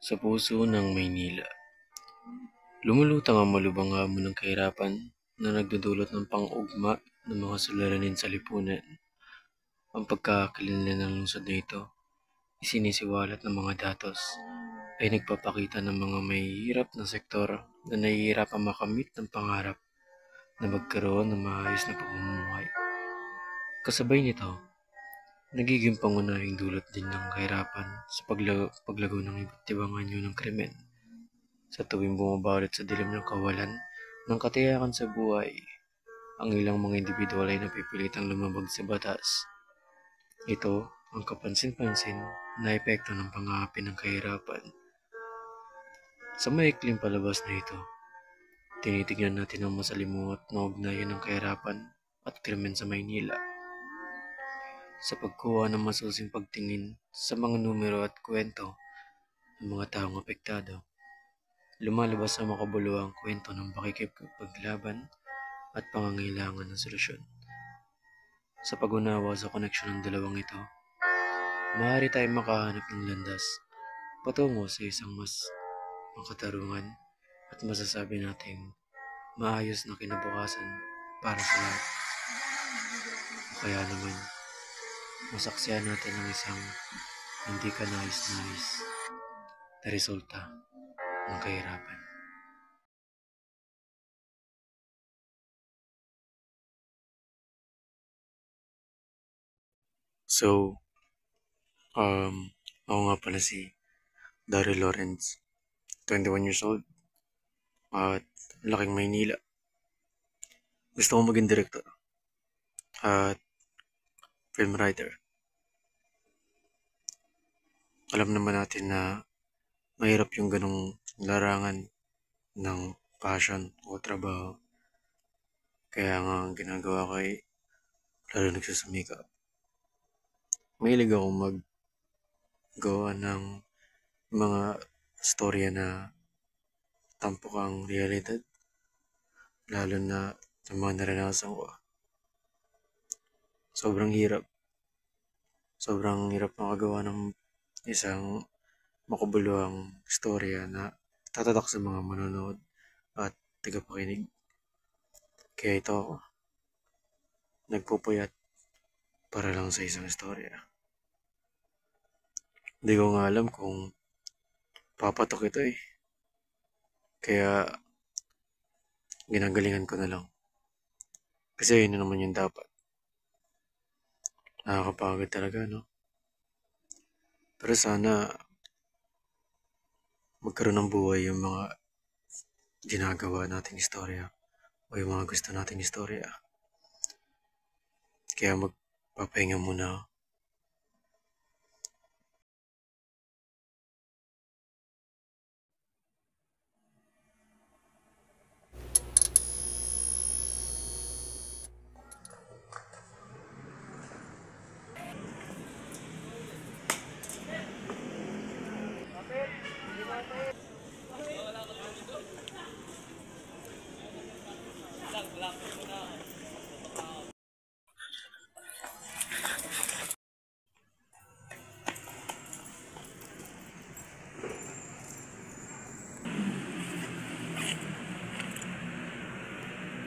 Sa puso ng Maynila, lumulutang ang malubhang hamon ng kahirapan na nagdudulot ng pang-ugma ng mga suliranin sa lipunan. Ang pagkakakilanlan ng lungsod na ito, isinisiwalat ng mga datos, ay nagpapakita ng mga mahihirap na sektor na nahihirapang makamit ng pangarap na magkaroon ng maayos na pamumuhay. Kasabay nito, nagiging pangunahing dulot din ng kahirapan sa paglago ng iba't ibang anyo ng krimen. Sa tuwing bumabalot sa dilim ng kawalan ng katiyakan sa buhay, ang ilang mga individual ay napipilitang lumabag sa batas. Ito ang kapansin-pansin na epekto ng pangapi ng kahirapan. Sa maikling palabas na ito, tinitignan natin ang masalimuot na ugnayan ng kahirapan at krimen sa Maynila. Sa pagkuha ng masusing pagtingin sa mga numero at kwento ng mga taong apektado, lumalabas ang makabuluhang kwento ng pakikipaglaban at pangangailangan ng solusyon. Sa pag-unawa sa koneksyon ng dalawang ito, maaari tayong makahanap ng landas patungo sa isang mas makatarungan at masasabi nating maayos na kinabukasan para sa lahat. O kaya naman, masaksiyan natin ang isang hindi ka nais-nais na resulta ng kahirapan. So, ako nga pala si Daryl Lawrence, 21 years old, at laking Maynila. Gusto ko maging director at film writer. Alam naman natin na mahirap yung ganong larangan ng passion o trabaho. Kaya nga ang ginagawa ko ay lalo nagsusumikap. Mahilig akong maggawa ng mga storya na tampok ang realidad, lalo na sa mga naranasan ko. Sobrang hirap. Sobrang hirap makagawa ng isang makabuluhang storya na tatatak sa mga manonood at tagapakinig. Kaya ito ako, nagpupuyat para lang sa isang storya. Hindi ko nga alam kung papatok ito eh. Kaya ginagalingan ko na lang. Kasi yun na naman yung dapat. Nakakapagod talaga, no? Pero sana magkaroon ng buhay yung mga ginagawa nating istorya o yung mga gusto nating istorya. Kaya magpapahinga muna ako.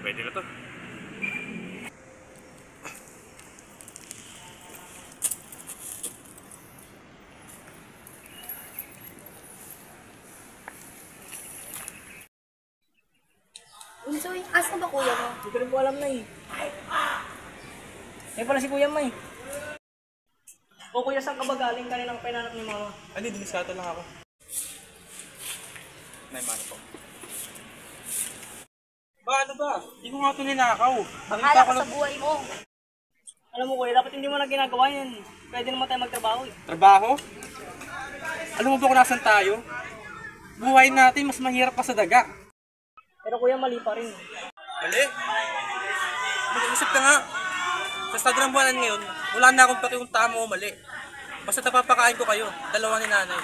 Pwede na to. Unsoy, asa ba kuya mo? Hindi ko rin po alam na eh. May pala si Kuya May. O kuya, saan ka ba galing kaninang pinanap ni mama? Ano, diniskata lang ako. Nay, mano po. Ba, ano ba? Hindi ko nga ito ninakaw. Bakala ka sa buhay mo. Alam mo kuya, dapat hindi mo na ginagawa yan. Pwede naman tayo magtrabaho eh. Trabaho? Alam mo ba kung nasan tayo? Buhay natin mas mahirap pa sa daga. Pero kuya, mali pa rin. Mali? Mag-iisip ka nga. Sa stado ng buwanan ngayon, wala na akong pati kung tama o mali. Basta napapakain ko kayo, dalawa ni nanay.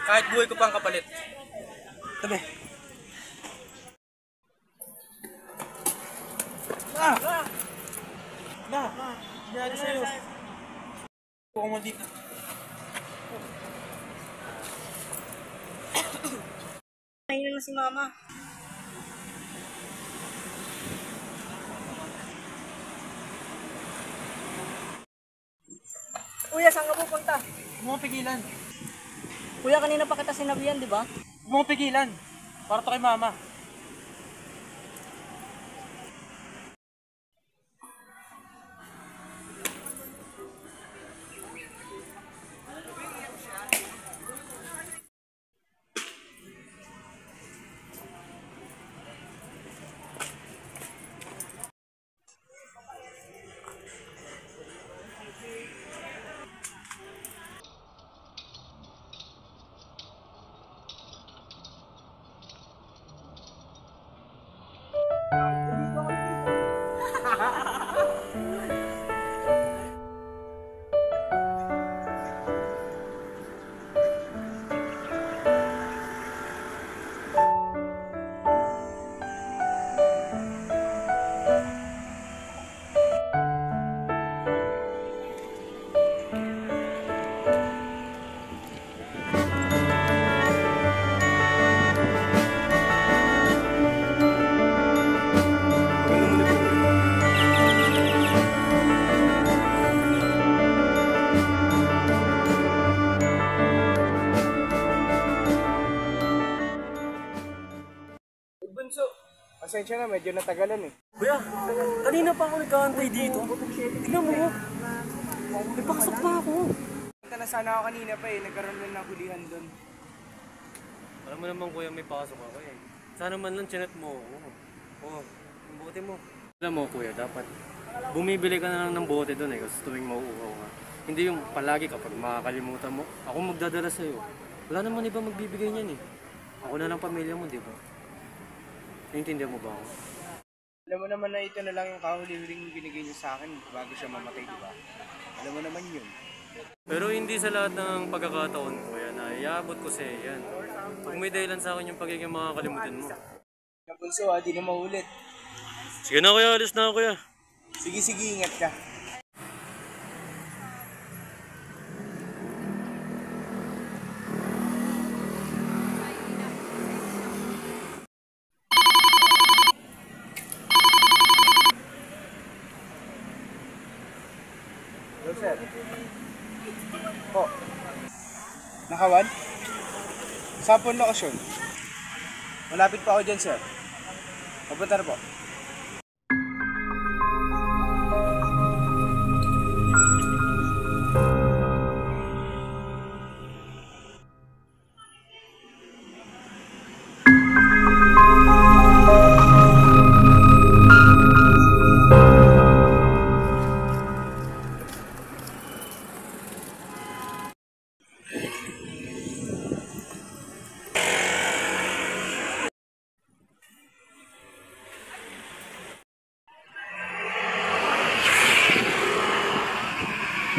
Kahit buhay ko pang kapalit. Tabi. Nangyari sa'yo. Huwag mo dito. Nahinan na si mama. Kuya, saan ka pupunta? Huwag mo pigilan. Kuya, kanina pa kita sinabihan, di ba? Huwag mo pigilan. Para to kay mama. Bunso, pasensya na, medyo natagalan eh. Kuya, kanina pa ako nagkakantay dito. Tignan mo. Nagpakasok pa ako. Punta na sana ako kanina pa eh, nagkaroon lang ng hulihan doon. Alam mo naman kuya, may pasok ako eh. Sana man lang chinat mo ako. Oo, yung bote mo. Alam mo kuya, dapat bumibili ka na lang ng bote doon eh kasi tuwing mauuhaw ka. Hindi yung palagi kapag makakalimutan mo, ako magdadala sa'yo. Wala naman iba magbibigay niyan eh. Ako na lang pamilya mo, di ba? Naiintindihan mo ba ako? Alam mo naman na ito na lang yung kahuli-huling binigay niya sa akin bago siya mamatay, di ba? Alam mo naman yun. Pero hindi sa lahat ng pagkakataon kuya na iabot ko sa'yo yan. Kung may dahilan sa akin yung pagiging makakalimutan mo. Bunso di na maulit. Sige na kuya, alis na ako kuya. Sige, ingat ka. Hello, sir. Po. Nakawan? Saan po lokasyon? Malapit pa ako dyan, sir. Papunta na po.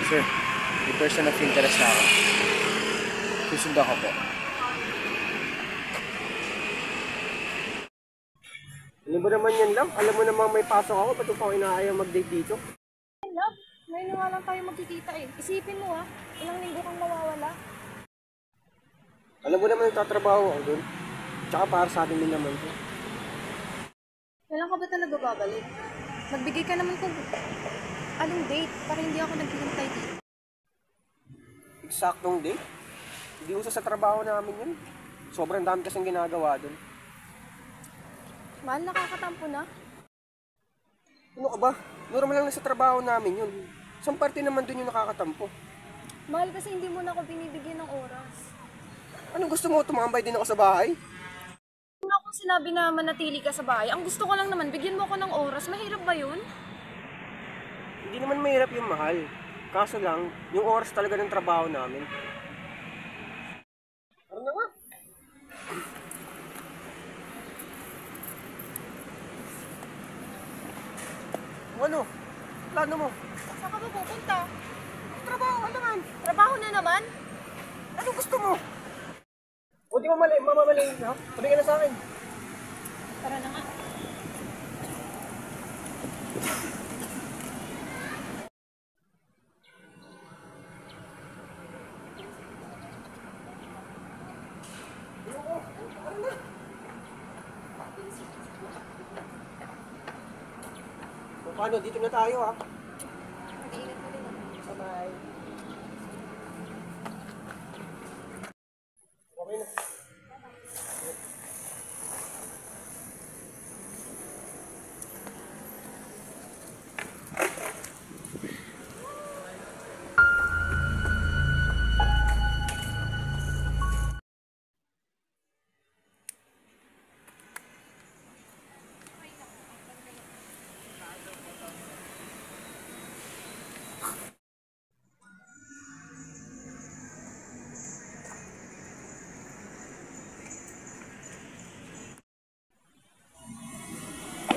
Sir, may person of interest na ako. Susundan ko po. Ano ba naman yan, love? Alam mo namang may pasok ako, ba't pa ako inaayang mag-date dito? Love, ngayon na nga lang tayo magkikita eh. Isipin mo ilang linggo kang mawawala. Alam mo naman nagtatrabaho ako doon. Tsaka para sa atin din naman to. Kailan Kailan ka ba talaga babalik? Magbigay ka naman kung anong date para hindi ako naghihintay dito. Eksaktong date? Hindi uso sa trabaho namin yun. Sobrang dami kasing ginagawa dun. Mahal, nakakatampo na. Ano ka ba? Normal lang na sa trabaho namin yun. Isang parte naman dun yung nakakatampo. Mahal, kasi hindi mo na ako binibigyan ng oras. Anong gusto mo? Tumambay din ako sa bahay? Kung ako sinabi na manatili ka sa bahay, ang gusto ko lang naman, bigyan mo ako ng oras. Mahirap ba yun? Hindi naman mahirap yung mahal. Kaso lang, yung oras talaga ng trabaho namin. Ano na nga? Ano? Plano mo? Saan ka ba pupunta? Trabaho ka naman. Trabaho na naman? Ano gusto mo? O di mamamaliin ka? Sabi ka na sa akin. Tara na nga. O paano? Dito na tayo ha. Mag-iingat ka din. Bye-bye. Okay na.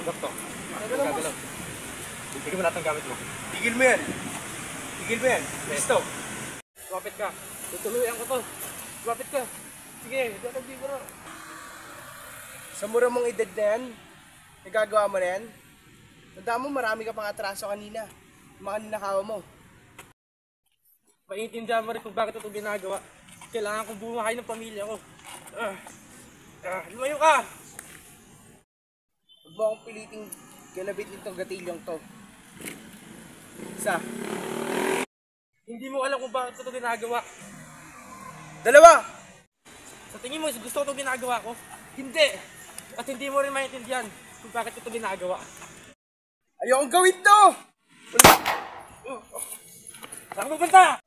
Doktor, gagalaw. Bigyan mo lahat ng gamit mo. Tigil mo yan. Tigil mo yan. Listo. Lumapit ka. Tutuluyan ko to. Lumapit ka. Sige, dito bibiro. Sa mura mong edad na yan, nagagawa mo na yan. Tandaan mo, marami ka pang atraso kanina. Yung mga ninakawa mo. Maintindihan mo rin kung bakit ito ginagawa. Kailangan kong bumahay ng pamilya ko. Lumayo ka! Huwag mo akong piliting kinabit nitong gatilyong to. Isa. Hindi mo alam kung bakit ito ginagawa. Dalawa! Sa tingin mo, gusto ko ito ginagawa ko? Hindi! At hindi mo rin maintindihan kung bakit ito ginagawa. Ayokong gawin to! Saan ka pupunta?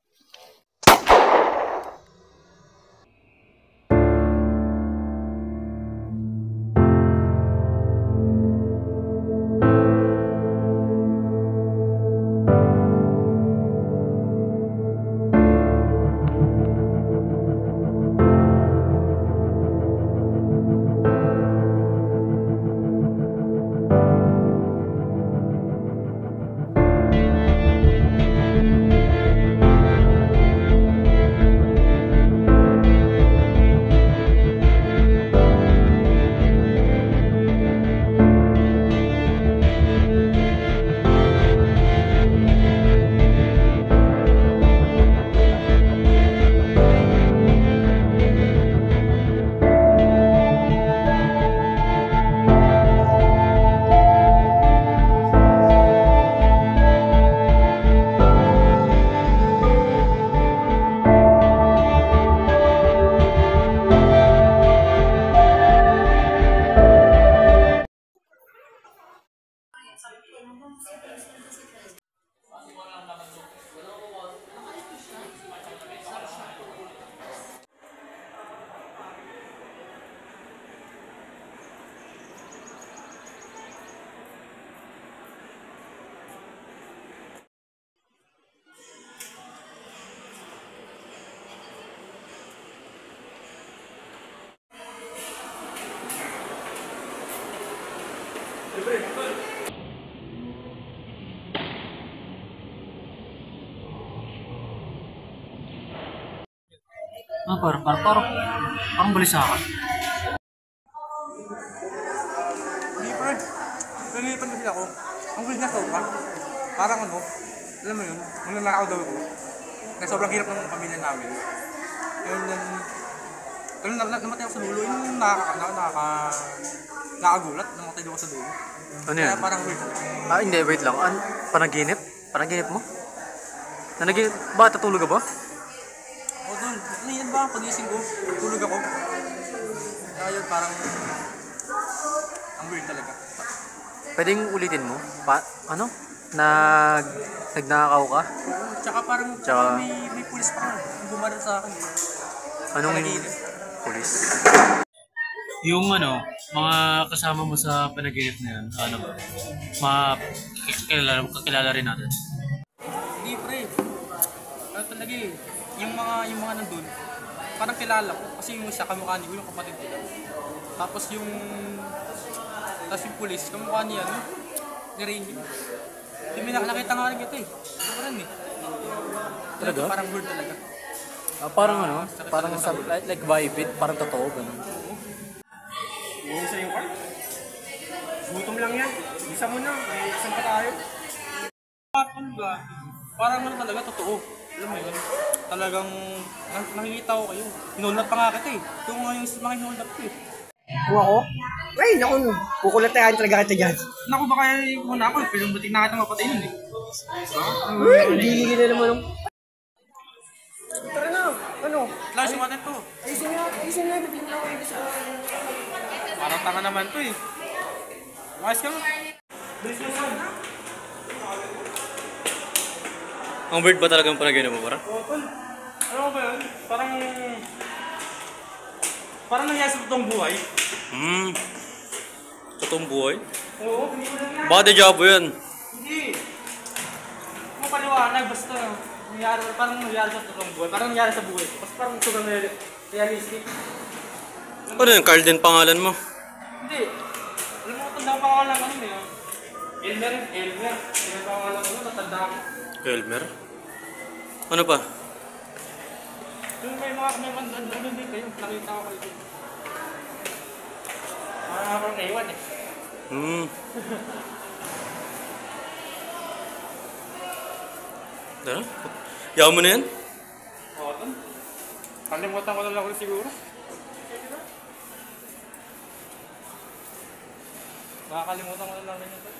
Parang balisa ka. Hindi pa rin. Nalilipan kasi ako. Ang gulis na sopa. Parang ano, alam mo yun, mananakaw daw ako. Na sobrang hirap ng pamilya namin. Yun, namatay ako sa lulo. Yung Nakagulat, namatay ako sa dulo. Ano Kaya yan? parang weird. Hindi, wait lang. Panaginip? Panaginip mo? Nanaginip? Ba, tutulog ka ba? O doon, ano yan ba? Pagising ko, tulog ako. Kaya yun, parang ang weird talaga. Pwedeng ulitin mo? Ano? Nagnakaw ka? Tsaka parang Tsaka- may pulis pa nga. Bumaril sa akin. Anong Panaginip. pulis? Yung mga kasama mo sa panaginip na yan, ano ba? Kakilala rin natin. Hindi pre. Ano talaga eh. Yung mga nandun, parang kilala ko. Kasi yung isa kamukha ni ko, yung kapatid ko. Tapos yung pulis, kamukha niya, ni Rainy. Yung nakita nga rin kita eh. Parang eh. Talaga? Parang weird talaga. Parang parang like vibe it, parang totoo, ganun. Yung sa yung card? Gutom lang yan. Isa mo na. May isang pa tayo. Parang ba? Parang ano talaga, totoo. Alam mo yun? Talagang nakikita ko kayo. Hinold up pa nga kita eh. Ito nga yung mga hinold up ko eh. Kung ako? Ay, naku, kukulatayan talaga kita dyan. Naku ba kaya muna ako eh. Pero batik na kita mapatay nun eh. Hindi gigil naman ng... Tara na, ano? Lalo si Water to. Ayusin nga, bibigyan na ako yung gusto ko. Parang tanga naman to eh. Makis ka mo. Ang weird ba talagang panaginip mo, parang? Ano ba yun? Parang nangyari sa totoong buhay. Totoong buhay? Oo, hindi ko lang yan. Baka deja vu yan. Hindi. Kung paliwanag, basta parang nangyari sa totoong buhay. Parang nangyari sa buhay ko. Basta parang sobrang realistic. Ano yun? Carlden pangalan mo? Hindi. Alam mo, tanda pa nga lang ano eh. Elmer. Elmer pa nga lang ano, natanda ko. Elmer? Ano pa? Yung may ano din kayo, nakita ko kayo. Parang ewan eh. Tara? Yaman mo na yan? Oo, ito. Kalimutan ko na lang ulit siguro. Nakakalimutan ko na lang rin ito.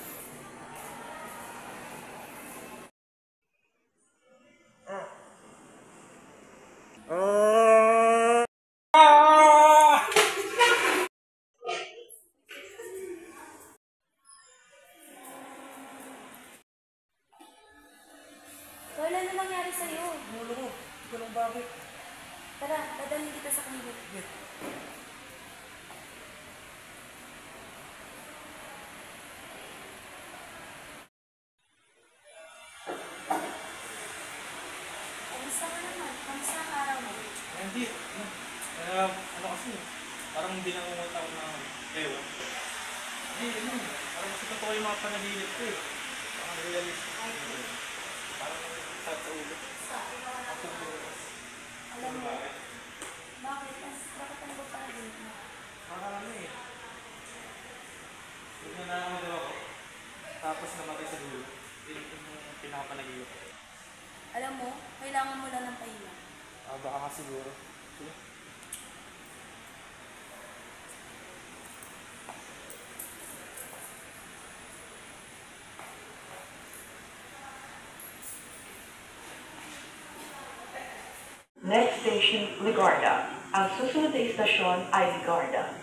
Wala na nangyari sa'yo. Mulo ko. Hindi ko lang bakit. Tara, dadalhin kita sa klinik. Kamusta ka naman? Kamusta ang araw mo? Hindi. Ano kasi, parang hindi na umunta ako ng ewan. Hindi, parang kasi totoo yung mga panaginip ko eh. Parang realistic. Parang sad sa ulo. Alam mo, bakit ano ba para dito? Parang ano eh. Yung nanangang daw ako. Tapos namatay sa dulo. Yun yung pinakapanaginip ko. Alam mo, kailangan mo lang ng pahinga. Baka nga siguro. Sige. Next station, Ligarda. Ang susunod na istasyon ay Ligarda.